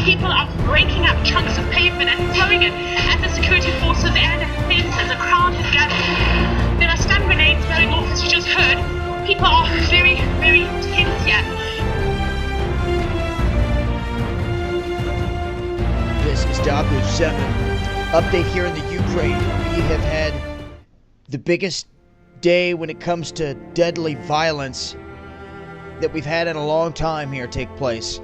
People are breaking up chunks of pavement and throwing it at the security forces and defense as a crowd has gathered. There are stun grenades going off, as you just heard. People are very, very tense here. This is W7. Update here in the Ukraine. We have had the biggest day when it comes to deadly violence that we've had in a long time here take place.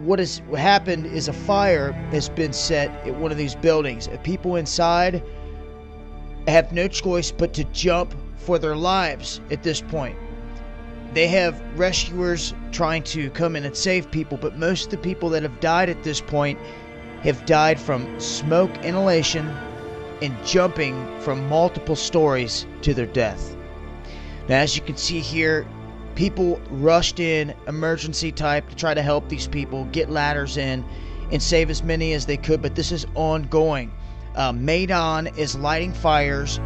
What has happened is a fire has been set at one of these buildings. People inside have no choice but to jump for their lives at this point. They have rescuers trying to come in and save people, but most of the people that have died at this point have died from smoke inhalation and jumping from multiple stories to their death. Now, as you can see here, people rushed in, emergency type, to try to help these people, get ladders in, and save as many as they could, but this is ongoing. Maidan is lighting fires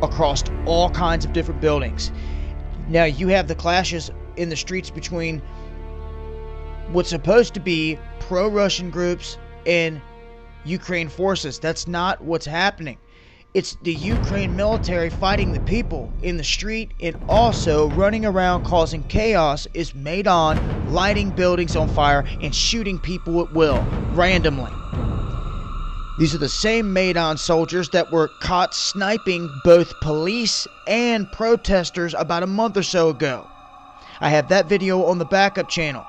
across all kinds of different buildings. Now, you have the clashes in the streets between what's supposed to be pro-Russian groups and Ukraine forces. That's not what's happening. It's the Ukraine military fighting the people in the street, and also running around causing chaos is Maidan, lighting buildings on fire and shooting people at will, randomly. These are the same Maidan soldiers that were caught sniping both police and protesters about a month or so ago. I have that video on the backup channel.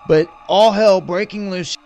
But all hell breaking loose.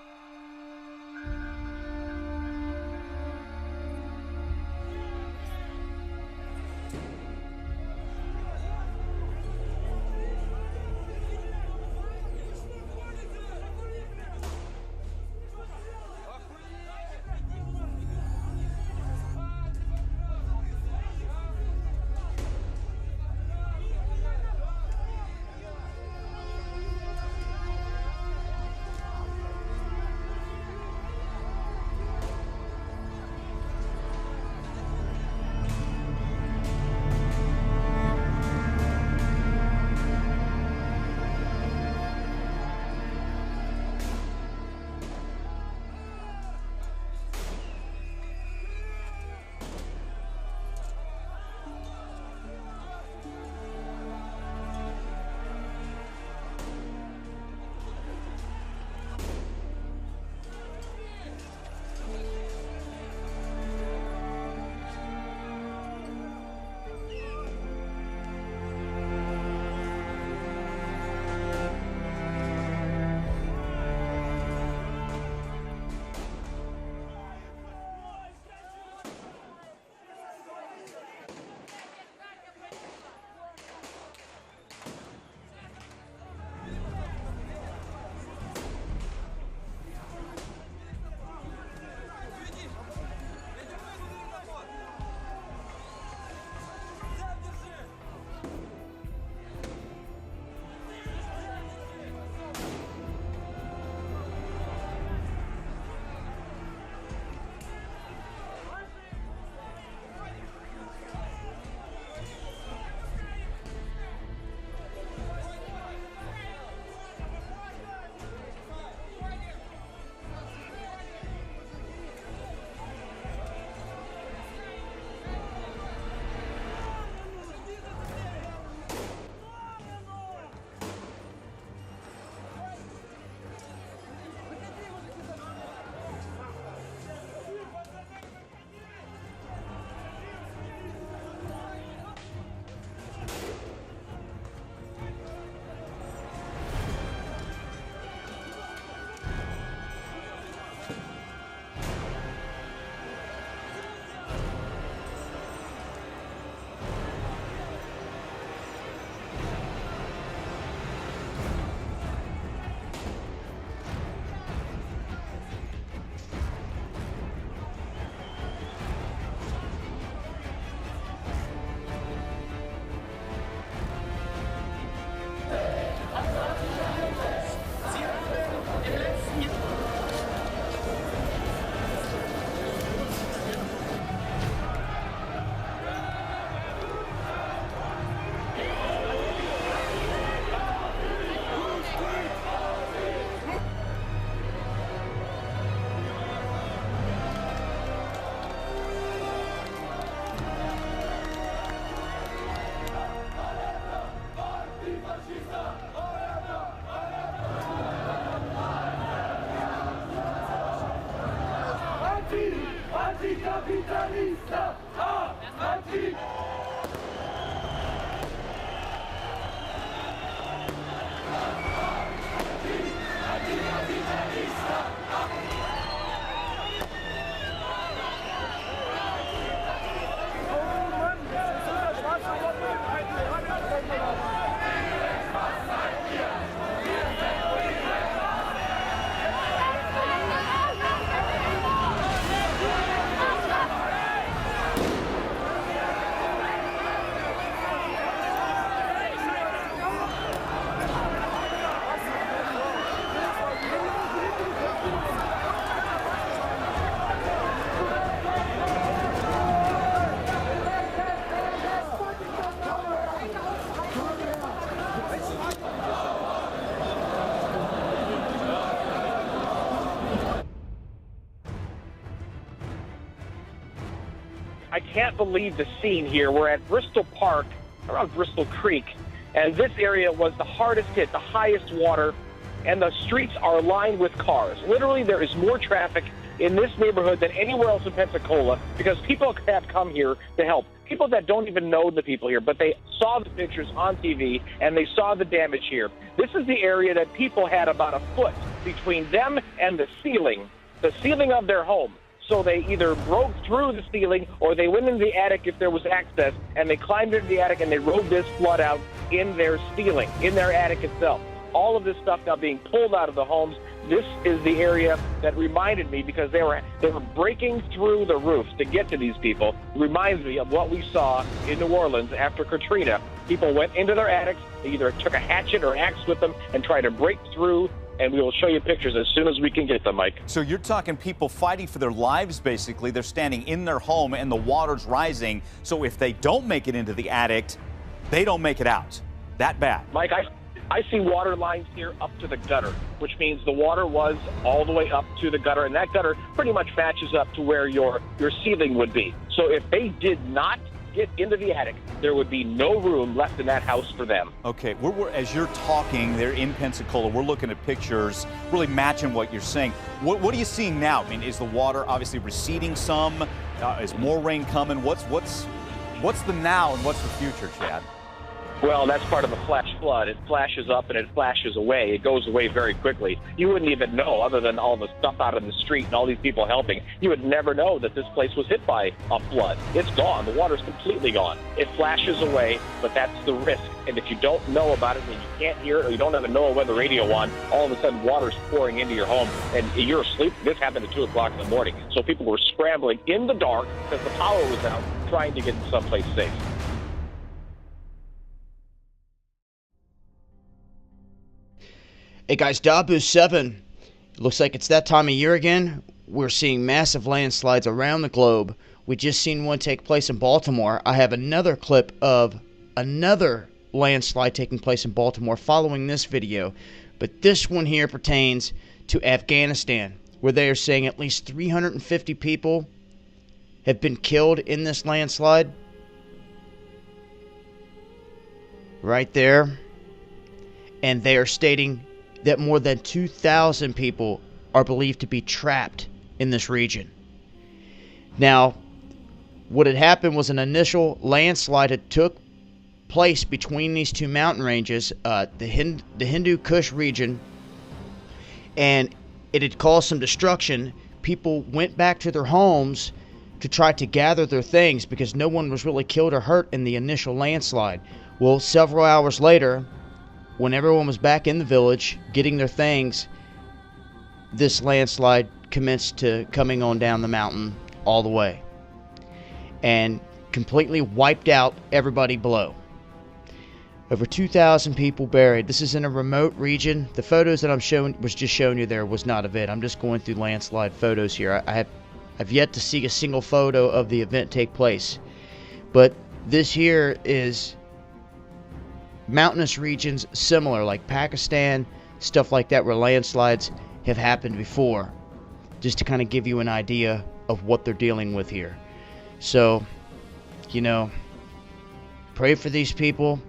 I can't believe the scene here. We're at Bristol Park, around Bristol Creek, and this area was the hardest hit, the highest water, and the streets are lined with cars. Literally, there is more traffic in this neighborhood than anywhere else in Pensacola because people have come here to help. People that don't even know the people here, but they saw the pictures on TV and they saw the damage here. This is the area that people had about a foot between them and the ceiling of their home. So they either broke through the ceiling or they went into the attic if there was access, and they climbed into the attic and they rode this flood out in their ceiling, in their attic itself. All of this stuff now being pulled out of the homes. This is the area that reminded me, because they were breaking through the roofs to get to these people. It reminds me of what we saw in New Orleans after Katrina. People went into their attics, they either took a hatchet or axe with them and tried to break through, and we will show you pictures as soon as we can get them, Mike. So you're talking people fighting for their lives, basically. They're standing in their home and the water's rising. So if they don't make it into the attic, they don't make it out. That bad. Mike, I see water lines here up to the gutter, which means the water was all the way up to the gutter, and that gutter pretty much matches up to where your ceiling would be. So if they did not get into the attic, there would be no room left in that house for them. Okay, as you're talking, they're in Pensacola. We're looking at pictures, really matching what you're saying. What are you seeing now? I mean, is the water obviously receding some? Is more rain coming? What's the now and what's the future, Chad? Well, that's part of the flash flood. It flashes up and it flashes away. It goes away very quickly. You wouldn't even know, other than all the stuff out in the street and all these people helping, you would never know that this place was hit by a flood. It's gone. The water's completely gone. It flashes away, but that's the risk. And if you don't know about it and you can't hear it, or you don't have a NOAA weather radio on, all of a sudden water's pouring into your home and you're asleep. This happened at 2 o'clock in the morning. So people were scrambling in the dark because the power was out, trying to get someplace safe. Hey guys, Dabu 7. It looks like it's that time of year again. We're seeing massive landslides around the globe. We just seen one take place in Baltimore. I have another clip of another landslide taking place in Baltimore following this video. But this one here pertains to Afghanistan, where they are saying at least 350 people have been killed in this landslide. Right there. And they are stating that more than 2,000 people are believed to be trapped in this region. Now, what had happened was an initial landslide had took place between these two mountain ranges, the Hindu Kush region, and it had caused some destruction. People went back to their homes to try to gather their things because no one was really killed or hurt in the initial landslide. Well, several hours later, when everyone was back in the village getting their things, this landslide commenced to coming on down the mountain all the way and completely wiped out everybody below. Over 2,000 people buried. This is in a remote region. The photos that I'm showing you there was not of it. I'm just going through landslide photos here. I've yet to see a single photo of the event take place. But this here is mountainous regions similar, like Pakistan, stuff like that, where landslides have happened before, just to kind of give you an idea of what they're dealing with here. So, pray for these people.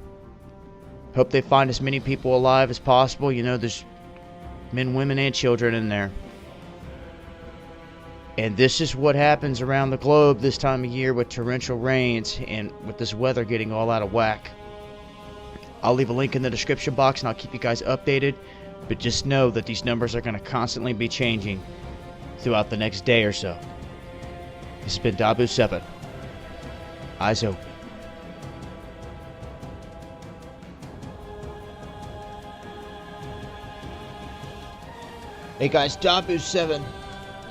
Hope they find as many people alive as possible. There's men, women, and children in there. And this is what happens around the globe this time of year with torrential rains and with this weather getting all out of whack. I'll leave a link in the description box and I'll keep you guys updated. But just know that these numbers are going to constantly be changing throughout the next day or so. This has been Dabu7. Eyes open. Hey guys, Dabu7.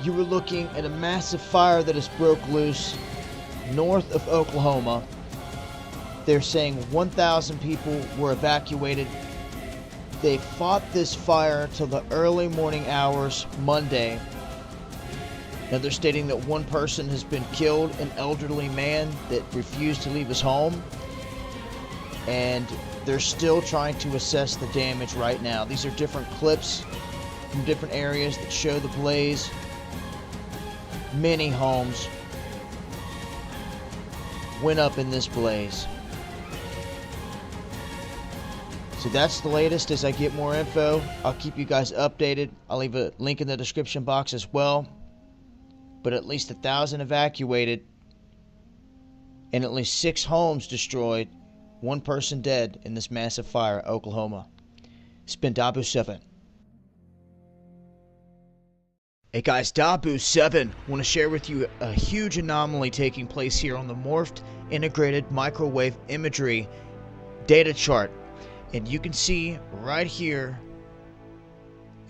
You were looking at a massive fire that has broke loose north of Oklahoma. They're saying 1,000 people were evacuated. They fought this fire till the early morning hours Monday. Now they're stating that one person has been killed, an elderly man that refused to leave his home. And they're still trying to assess the damage right now. These are different clips from different areas that show the blaze. Many homes went up in this blaze. So that's the latest. As I get more info, I'll keep you guys updated. I'll leave a link in the description box as well. But at least 1,000 evacuated and at least 6 homes destroyed. 1 person dead in this massive fire in Oklahoma. It's been Dabu7. Hey guys, Dabu7 want to share with you a huge anomaly taking place here on the Morphed Integrated Microwave Imagery data chart. And you can see right here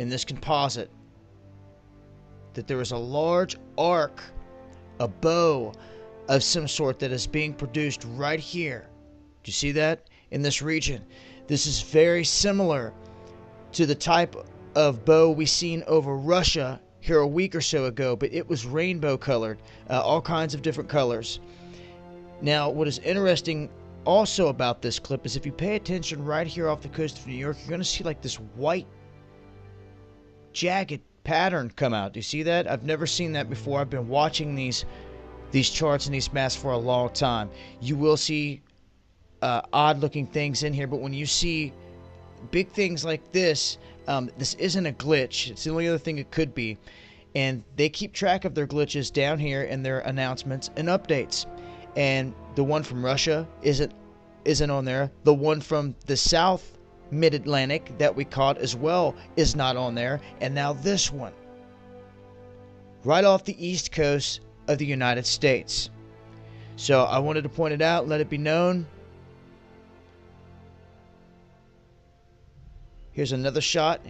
in this composite that there is a large arc, a bow of some sort that is being produced right here. Do you see that? In this region. This is very similar to the type of bow we seen over Russia here a week or so ago, but it was rainbow colored, all kinds of different colors. Now, what is interesting also about this clip is if you pay attention right here off the coast of New York, you're going to see like this white jagged pattern come out. Do you see that? I've never seen that before. I've been watching these charts and these maps for a long time. You will see odd looking things in here, but when you see big things like this, this isn't a glitch. It's the only other thing it could be. And they keep track of their glitches down here in their announcements and updates. And the one from Russia isn't on there. The one from the South Mid-Atlantic that we caught as well is not on there. And now this one, right off the east coast of the United States. So I wanted to point it out, let it be known. Here's another shot,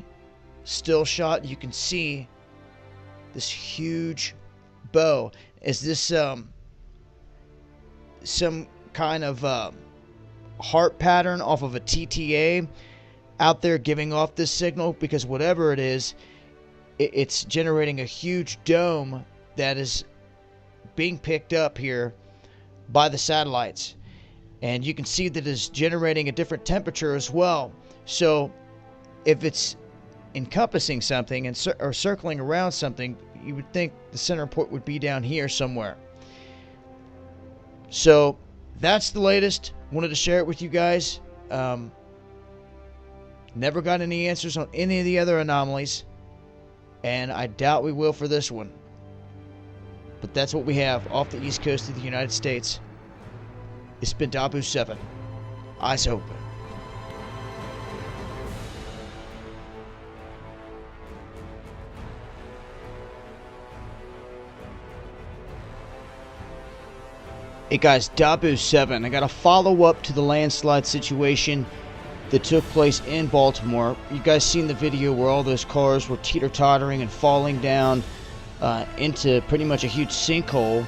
still shot. You can see this huge bow. Is this some kind of heart pattern off of a TTA out there giving off this signal? Because whatever it is, it's generating a huge dome that is being picked up here by the satellites. And you can see that it's generating a different temperature as well. So if it's encompassing something and or circling around something, you would think the center port would be down here somewhere. So that's the latest. Wanted to share it with you guys. Never got any answers on any of the other anomalies, and I doubt we will for this one. But that's what we have off the east coast of the United States. It's been Dabu7. Eyes open. Hey guys, Dabu7. I got a follow-up to the landslide situation that took place in Baltimore. You guys seen the video where all those cars were teeter-tottering and falling down into pretty much a huge sinkhole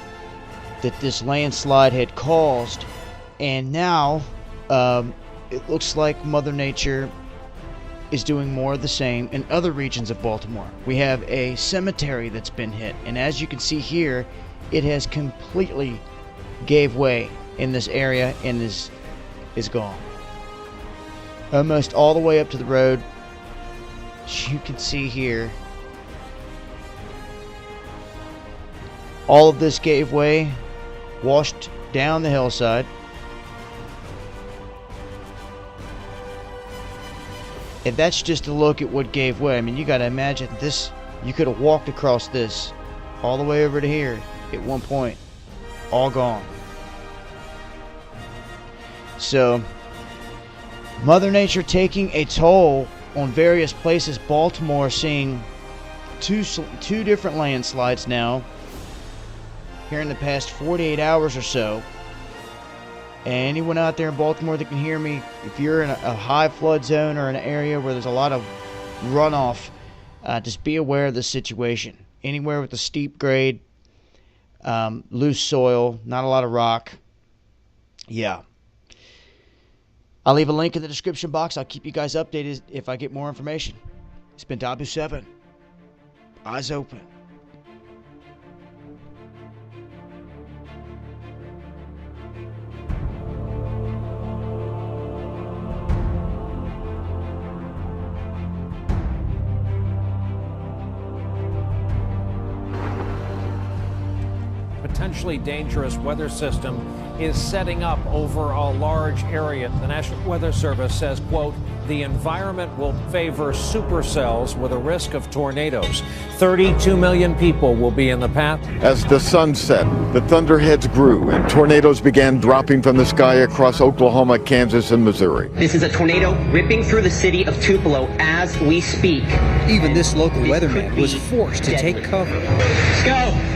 that this landslide had caused. And now it looks like Mother Nature is doing more of the same in other regions of Baltimore. We have a cemetery that's been hit, and as you can see here, it has completely gave way in this area and is gone. Almost all the way up to the road. You can see here, all of this gave way, washed down the hillside. And that's just a look at what gave way. I mean, you got to imagine this. You could have walked across this all the way over to here at one point. All gone. So, Mother Nature taking a toll on various places. Baltimore seeing two different landslides now here in the past 48 hours or so. And anyone out there in Baltimore that can hear me, if you're in a high flood zone or an area where there's a lot of runoff, just be aware of the situation. Anywhere with a steep grade, loose soil, not a lot of rock. Yeah. I'll leave a link in the description box. I'll keep you guys updated if I get more information. It's been Dabu7. Eyes open. Potentially dangerous weather system is setting up over a large area. The National Weather Service says, quote, the environment will favor supercells with a risk of tornadoes. 32 million people will be in the path. As the sun set, the thunderheads grew and tornadoes began dropping from the sky across Oklahoma, Kansas, and Missouri. This is a tornado ripping through the city of Tupelo as we speak. Even this local weatherman was forced to take cover. Let's go!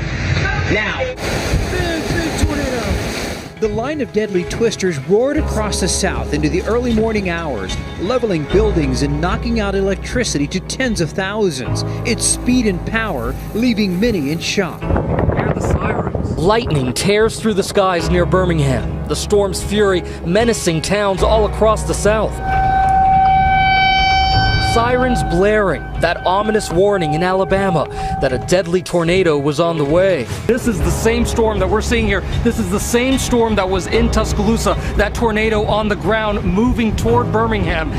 Now! Big tornado! The line of deadly twisters roared across the south into the early morning hours, leveling buildings and knocking out electricity to tens of thousands. Its speed and power leaving many in shock. Hear the sirens. Lightning tears through the skies near Birmingham. The storm's fury menacing towns all across the south. Sirens blaring, that ominous warning in Alabama that a deadly tornado was on the way. This is the same storm that we're seeing here. This is the same storm that was in Tuscaloosa, that tornado on the ground moving toward Birmingham.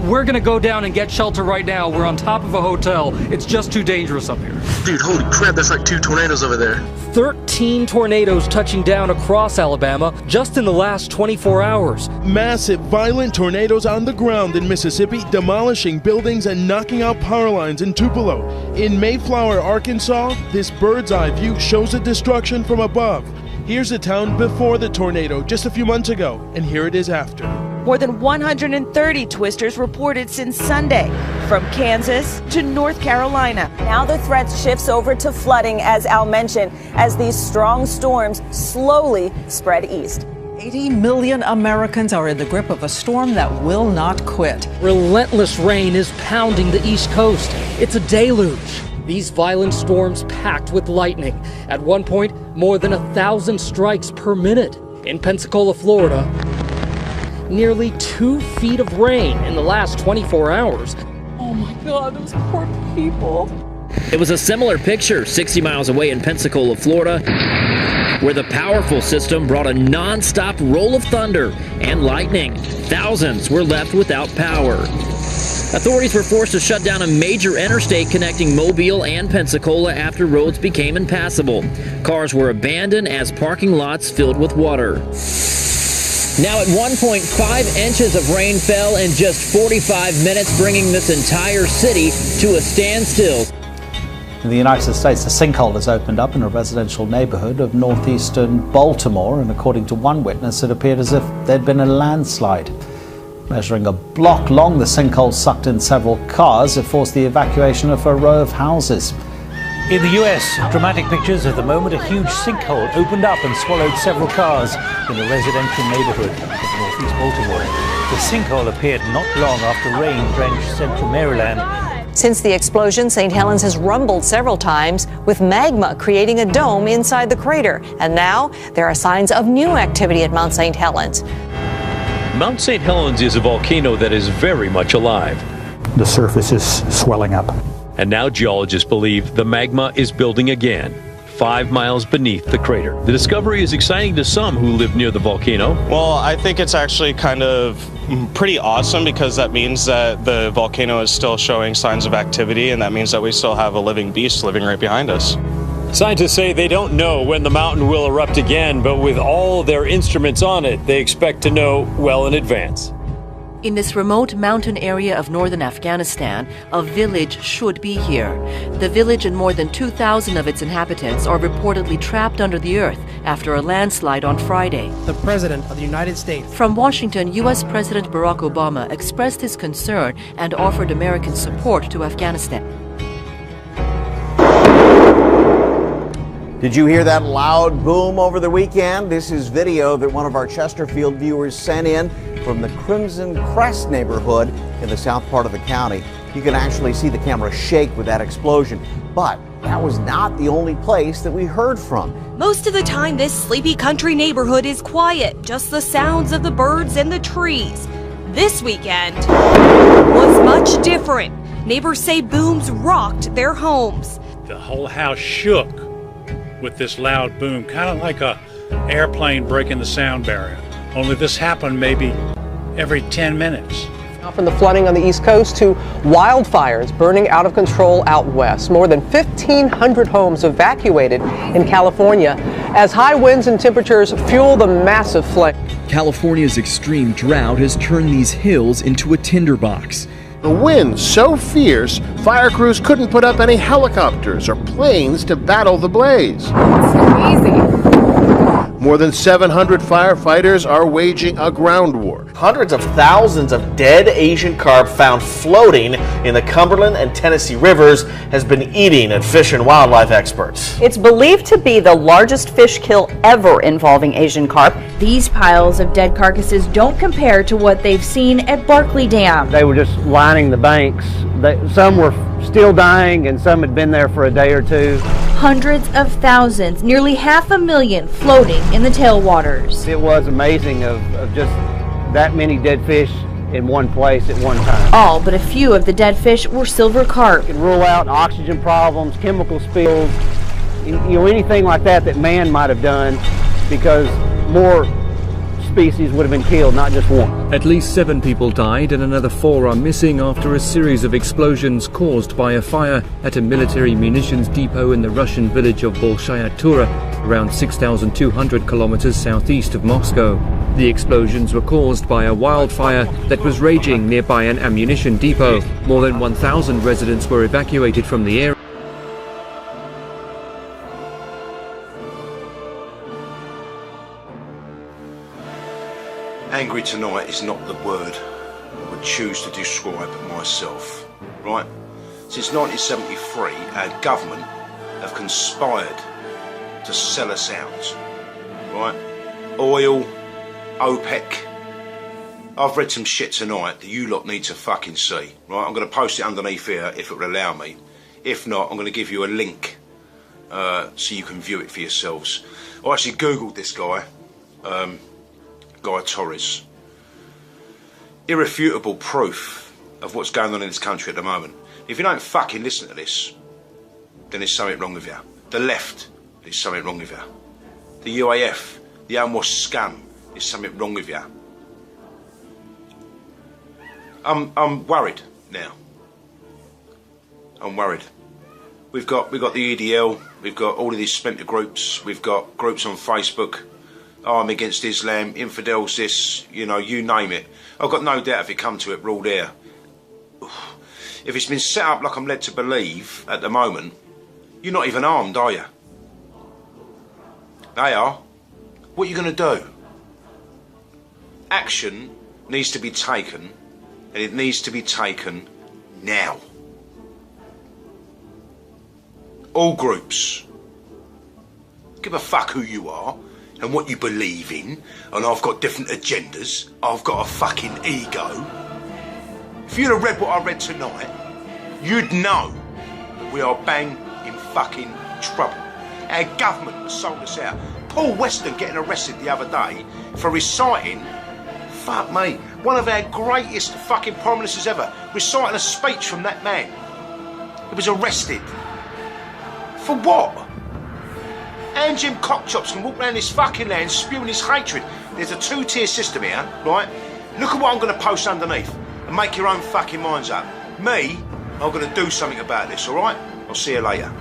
We're going to go down and get shelter right now. We're on top of a hotel. It's just too dangerous up here. Dude, holy crap, that's like 2 tornadoes over there. 13 tornadoes touching down across Alabama just in the last 24 hours. Massive, violent tornadoes on the ground in Mississippi, demolishing buildings and knocking out power lines in Tupelo. In Mayflower, Arkansas, this bird's eye view shows the destruction from above. Here's the town before the tornado just a few months ago, and here it is after. More than 130 twisters reported since Sunday, from Kansas to North Carolina. Now the threat shifts over to flooding, as Al mentioned, as these strong storms slowly spread east. 80 million Americans are in the grip of a storm that will not quit. Relentless rain is pounding the East Coast. It's a deluge. These violent storms packed with lightning. At one point, more than 1,000 strikes per minute. In Pensacola, Florida, nearly 2 feet of rain in the last 24 hours. Oh my God, those poor people. It was a similar picture 60 miles away in Pensacola, Florida, where the powerful system brought a non-stop roll of thunder and lightning. Thousands were left without power. Authorities were forced to shut down a major interstate connecting Mobile and Pensacola after roads became impassable. Cars were abandoned as parking lots filled with water. Now at 1.5 inches of rain fell in just 45 minutes, bringing this entire city to a standstill. In the United States, a sinkhole has opened up in a residential neighborhood of northeastern Baltimore, and according to one witness, it appeared as if there'd been a landslide. Measuring a block long, the sinkhole sucked in several cars. It forced the evacuation of a row of houses. In the US, dramatic pictures of the moment a huge sinkhole opened up and swallowed several cars in a residential neighborhood of northeast Baltimore. The sinkhole appeared not long after rain drenched central Maryland. Since the explosion, St. Helens has rumbled several times, with magma creating a dome inside the crater. And now there are signs of new activity at Mount St. Helens. Mount St. Helens is a volcano that is very much alive. The surface is swelling up. And now geologists believe the magma is building again, 5 miles beneath the crater. The discovery is exciting to some who live near the volcano. Well, I think it's actually kind of pretty awesome, because that means that the volcano is still showing signs of activity, and that means that we still have a living beast living right behind us. Scientists say they don't know when the mountain will erupt again, but with all their instruments on it, they expect to know well in advance. In this remote mountain area of northern Afghanistan, a village should be here. The village and more than 2,000 of its inhabitants are reportedly trapped under the earth after a landslide on Friday. The President of the United States. From Washington, U.S. President Barack Obama expressed his concern and offered American support to Afghanistan. Did you hear that loud boom over the weekend? This is video that one of our Chesterfield viewers sent in from the Crimson Crest neighborhood in the south part of the county. You can actually see the camera shake with that explosion. But that was not the only place that we heard from. Most of the time, this sleepy country neighborhood is quiet, just the sounds of the birds and the trees. This weekend was much different. Neighbors say booms rocked their homes. The whole house shook with this loud boom, kind of like a airplane breaking the sound barrier. Only this happened maybe every 10 minutes. From the flooding on the East Coast to wildfires burning out of control out west. More than 1,500 homes evacuated in California as high winds and temperatures fuel the massive flame. California's extreme drought has turned these hills into a tinderbox. The winds so fierce, fire crews couldn't put up any helicopters or planes to battle the blaze. It's crazy. More than 700 firefighters are waging a ground war. Hundreds of thousands of dead Asian carp found floating in the Cumberland and Tennessee rivers has been eating at Fish and Wildlife experts. It's believed to be the largest fish kill ever involving Asian carp. These piles of dead carcasses don't compare to what they've seen at Barkley Dam. They were just lining the banks. Some were still dying and some had been there for a day or two. Hundreds of thousands, nearly 500,000 floating in the tailwaters. It was amazing of just that many dead fish in one place at one time. All but a few of the dead fish were silver carp. You can rule out oxygen problems, chemical spills, anything like that man might have done, because more species would have been killed, not just one. At least 7 people died and another 4 are missing after a series of explosions caused by a fire at a military munitions depot in the Russian village of Bolshaya Tura, around 6,200 kilometers southeast of Moscow. The explosions were caused by a wildfire that was raging nearby an ammunition depot. More than 1,000 residents were evacuated from the area. Angry tonight is not the word I would choose to describe myself, right? Since 1973, our government have conspired to sell us out, right? Oil, OPEC. I've read some shit tonight that you lot need to fucking see, right? I'm going to post it underneath here if it will allow me. If not, I'm going to give you a link so you can view it for yourselves. I actually Googled this guy. Guy Torres. Irrefutable proof of what's going on in this country at the moment. If you don't fucking listen to this, then there's something wrong with you. The left, there's something wrong with you. The UAF, the unwashed scum, there's something wrong with you. I'm worried now. I'm worried. We've got the EDL, we've got all of these splinter groups, we've got groups on Facebook. I'm against Islam, infidels, this, you name it. I've got no doubt if it come to it, we're all there. If it's been set up like I'm led to believe at the moment, you're not even armed, are you? They are. What are you going to do? Action needs to be taken, and it needs to be taken now. All groups. Give a fuck who you are and what you believe in, and I've got different agendas. I've got a fucking ego. If you'd have read what I read tonight, you'd know we are bang in fucking trouble. Our government has sold us out. Paul Weston getting arrested the other day for reciting, fuck me, one of our greatest fucking prime ministers ever, reciting a speech from that man. He was arrested. For what? And Jim Cockchops can walk around this fucking land spewing his hatred. There's a two-tier system here, right? Look at what I'm going to post underneath and make your own fucking minds up. Me, I'm going to do something about this, all right? I'll see you later.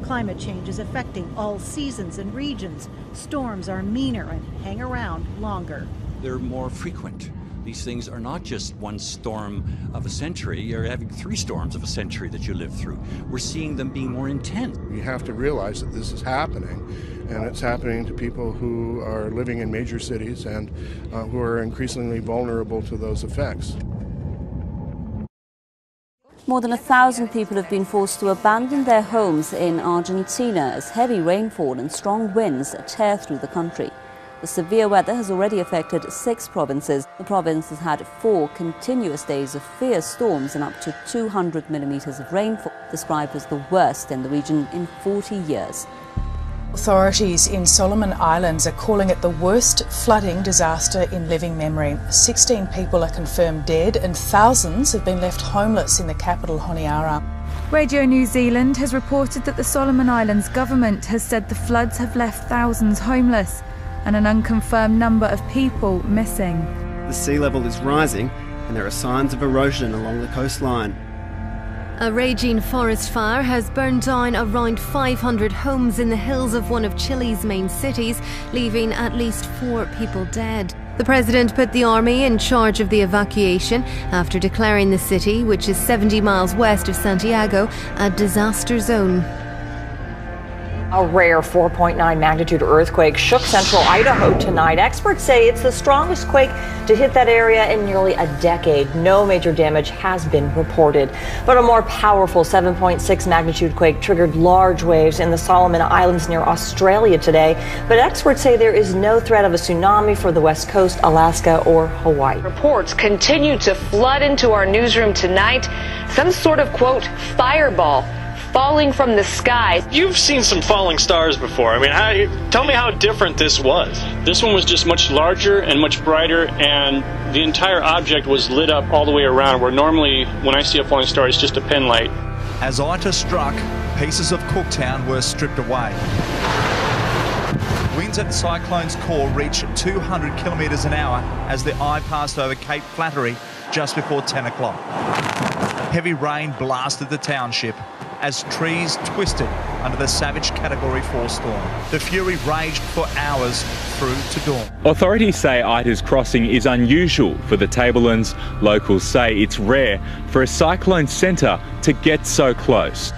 Climate change is affecting all seasons and regions. Storms are meaner and hang around longer. They're more frequent. These things are not just one storm of a century. You're having 3 storms of a century that you live through. We're seeing them being more intense. You have to realize that this is happening, and it's happening to people who are living in major cities and who are increasingly vulnerable to those effects. More than 1,000 people have been forced to abandon their homes in Argentina as heavy rainfall and strong winds tear through the country. The severe weather has already affected 6 provinces. The province has had 4 continuous days of fierce storms and up to 200 millimeters of rainfall, described as the worst in the region in 40 years. Authorities in Solomon Islands are calling it the worst flooding disaster in living memory. 16 people are confirmed dead and thousands have been left homeless in the capital, Honiara. Radio New Zealand has reported that the Solomon Islands government has said the floods have left thousands homeless and an unconfirmed number of people missing. The sea level is rising and there are signs of erosion along the coastline. A raging forest fire has burned down around 500 homes in the hills of one of Chile's main cities, leaving at least 4 people dead. The president put the army in charge of the evacuation after declaring the city, which is 70 miles west of Santiago, a disaster zone. A rare 4.9 magnitude earthquake shook central Idaho tonight. Experts say it's the strongest quake to hit that area in nearly a decade. No major damage has been reported. But a more powerful 7.6 magnitude quake triggered large waves in the Solomon Islands near Australia today. But experts say there is no threat of a tsunami for the West Coast, Alaska, or Hawaii. Reports continue to flood into our newsroom tonight. Some sort of, quote, fireball falling from the sky. You've seen some falling stars before. I mean, tell me how different this was. This one was just much larger and much brighter, and the entire object was lit up all the way around, where normally when I see a falling star, it's just a pin light. As Ita struck, pieces of Cooktown were stripped away. Winds at the cyclone's core reached 200 kilometres an hour as the eye passed over Cape Flattery just before 10 o'clock. Heavy rain blasted the township as trees twisted under the savage Category 4 storm. The fury raged for hours through to dawn. Authorities say Ida's crossing is unusual for the Tablelands. Locals say it's rare for a cyclone centre to get so close.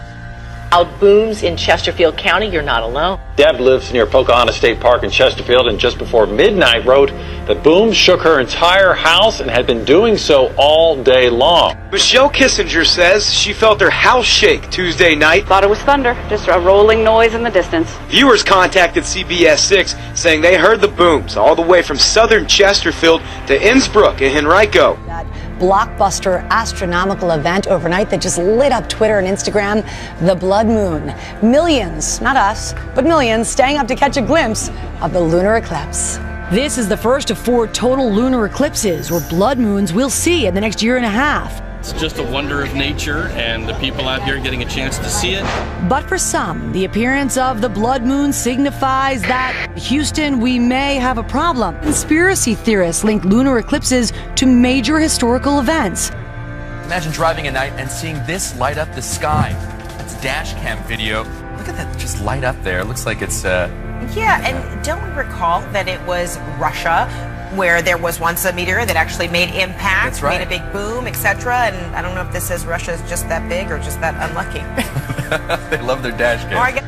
Loud booms in Chesterfield County, you're not alone. Deb lives near Pocahontas State Park in Chesterfield and just before midnight wrote that booms shook her entire house and had been doing so all day long. Michelle Kissinger says she felt her house shake Tuesday night. Thought it was thunder, just a rolling noise in the distance. Viewers contacted CBS 6 saying they heard the booms all the way from southern Chesterfield to Innsbruck and Henrico. That blockbuster astronomical event overnight that just lit up Twitter and Instagram, the blood moon. Millions, not us, but millions staying up to catch a glimpse of the lunar eclipse. This is the first of 4 total lunar eclipses, or blood moons, we'll see in the next year and a half. It's just a wonder of nature, and the people out here getting a chance to see it. But for some, the appearance of the blood moon signifies that, Houston, we may have a problem. Conspiracy theorists link lunar eclipses to major historical events. Imagine driving at night and seeing this light up the sky. That's dash cam video. Look at that just light up there. It looks like it's Yeah, and don't we recall that it was Russia where there was once a meteor that actually made impact, That's right. made a big boom, etc. And I don't know if this says Russia is just that big or just that unlucky. They love their dash cam.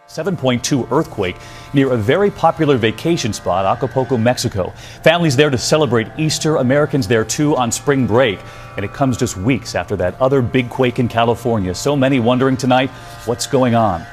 7.2 earthquake near a very popular vacation spot, Acapulco, Mexico. Families there to celebrate Easter, Americans there too on spring break. And it comes just weeks after that other big quake in California. So many wondering tonight what's going on.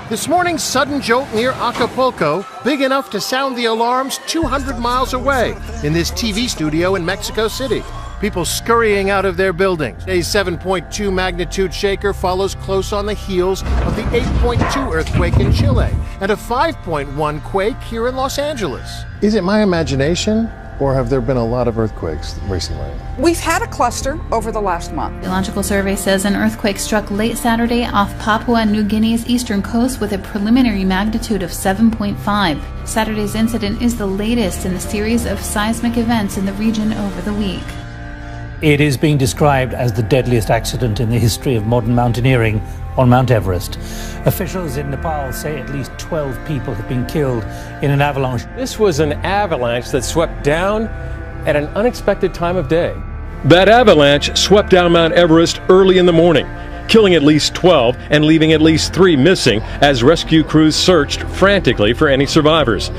This morning's sudden jolt near Acapulco, big enough to sound the alarms 200 miles away in this TV studio in Mexico City. People scurrying out of their buildings. A 7.2 magnitude shaker follows close on the heels of the 8.2 earthquake in Chile and a 5.1 quake here in Los Angeles. Is it my imagination, or have there been a lot of earthquakes recently? We've had a cluster over the last month. The Geological Survey says an earthquake struck late Saturday off Papua New Guinea's eastern coast with a preliminary magnitude of 7.5. Saturday's incident is the latest in the series of seismic events in the region over the week. It is being described as the deadliest accident in the history of modern mountaineering on Mount Everest. Officials in Nepal say at least 12 people have been killed in an avalanche. This was an avalanche that swept down at an unexpected time of day. That avalanche swept down Mount Everest early in the morning, killing at least 12 and leaving at least 3 missing as rescue crews searched frantically for any survivors.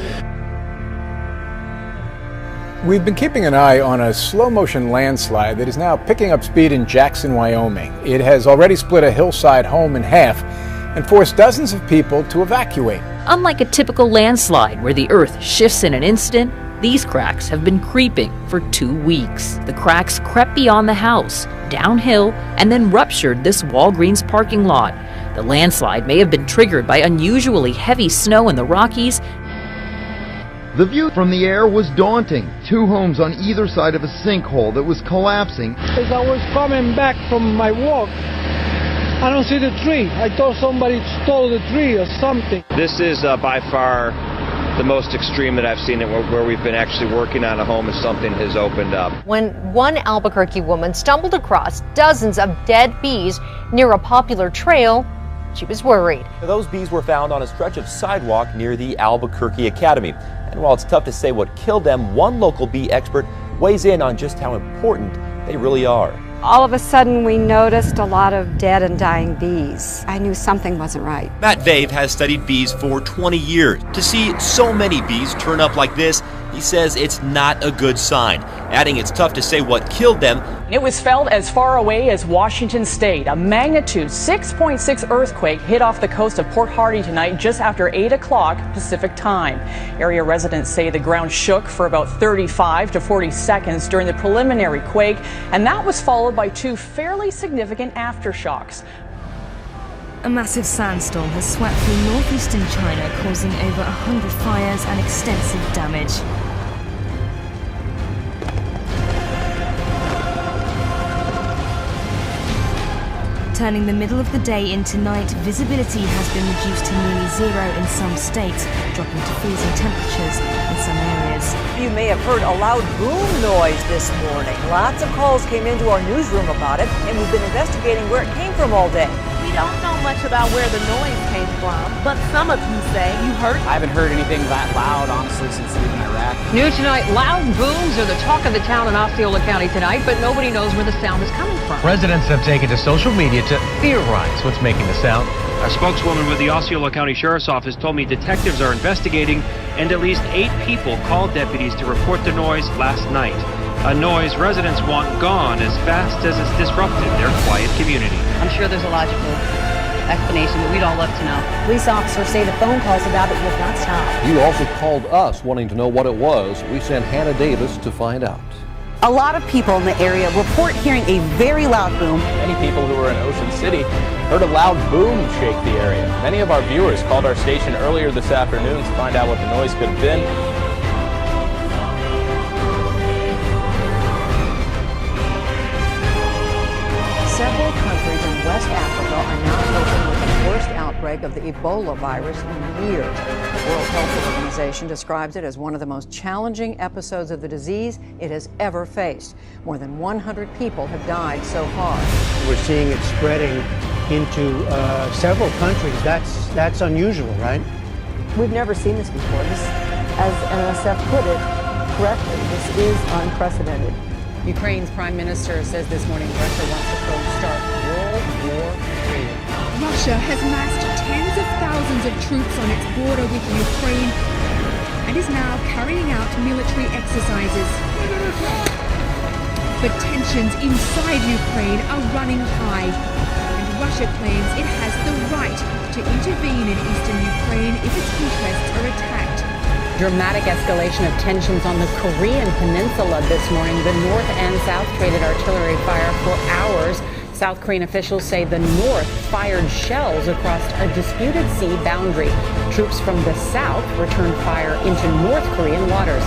We've been keeping an eye on a slow-motion landslide that is now picking up speed in Jackson, Wyoming. It has already split a hillside home in half and forced dozens of people to evacuate. Unlike a typical landslide where the earth shifts in an instant, these cracks have been creeping for 2 weeks. The cracks crept beyond the house, downhill, and then ruptured this Walgreens parking lot. The landslide may have been triggered by unusually heavy snow in the Rockies. The view from the air was daunting. 2 homes on either side of a sinkhole that was collapsing. As I was coming back from my walk, I don't see the tree. I thought somebody stole the tree or something. This is by far the most extreme that I've seen it, where we've been actually working on a home and something has opened up. When one Albuquerque woman stumbled across dozens of dead bees near a popular trail, she was worried. Those bees were found on a stretch of sidewalk near the Albuquerque Academy. And while it's tough to say what killed them, one local bee expert weighs in on just how important they really are. All of a sudden, we noticed a lot of dead and dying bees. I knew something wasn't right. Matt Vave has studied bees for 20 years. To see so many bees turn up like this, he says it's not a good sign, adding it's tough to say what killed them. It was felt as far away as Washington State. A magnitude 6.6 earthquake hit off the coast of Port Hardy tonight just after 8 o'clock Pacific time. Area residents say the ground shook for about 35 to 40 seconds during the preliminary quake, and that was followed by 2 fairly significant aftershocks. A massive sandstorm has swept through northeastern China, causing over 100 fires and extensive damage. Turning the middle of the day into night, visibility has been reduced to nearly 0 in some states, dropping to freezing temperatures in some areas. You may have heard a loud boom noise this morning. Lots of calls came into our newsroom about it, and we've been investigating where it came from all day. We don't know much about where the noise came from, but some of you say you heard it. I haven't heard anything that loud, honestly, since leaving Iraq. New tonight, loud booms are the talk of the town in Osceola County tonight, but nobody knows where the sound is coming from. Residents have taken to social media to theorize what's making the sound. A spokeswoman with the Osceola County Sheriff's Office told me detectives are investigating, and at least 8 people called deputies to report the noise last night. A noise residents want gone as fast as it's disrupted their quiet community. I'm sure there's a logical explanation, but we'd all love to know. Police officers say the phone calls about it will not stop. You also called us wanting to know what it was. We sent Hannah Davis to find out. A lot of people in the area report hearing a very loud boom. Many people who were in Ocean City heard a loud boom shake the area. Many of our viewers called our station earlier this afternoon to find out what the noise could have been. Several countries in West Africa are now coping with the worst outbreak of the Ebola virus in years. The World Health Organization describes it as one of the most challenging episodes of the disease it has ever faced. More than 100 people have died so far. We're seeing it spreading into several countries. That's unusual, right? We've never seen this before. This, as NSF put it correctly, this is unprecedented. Ukraine's prime minister says this morning Russia wants to start World War III. Russia has massed tens of thousands of troops on its border with Ukraine and is now carrying out military exercises. But tensions inside Ukraine are running high, and Russia claims it has the right to intervene in eastern Ukraine if its interests are attacked. Dramatic escalation of tensions on the Korean peninsula this morning. The North and South traded artillery fire for hours. South Korean officials say the North fired shells across a disputed sea boundary. Troops from the South returned fire into North Korean waters.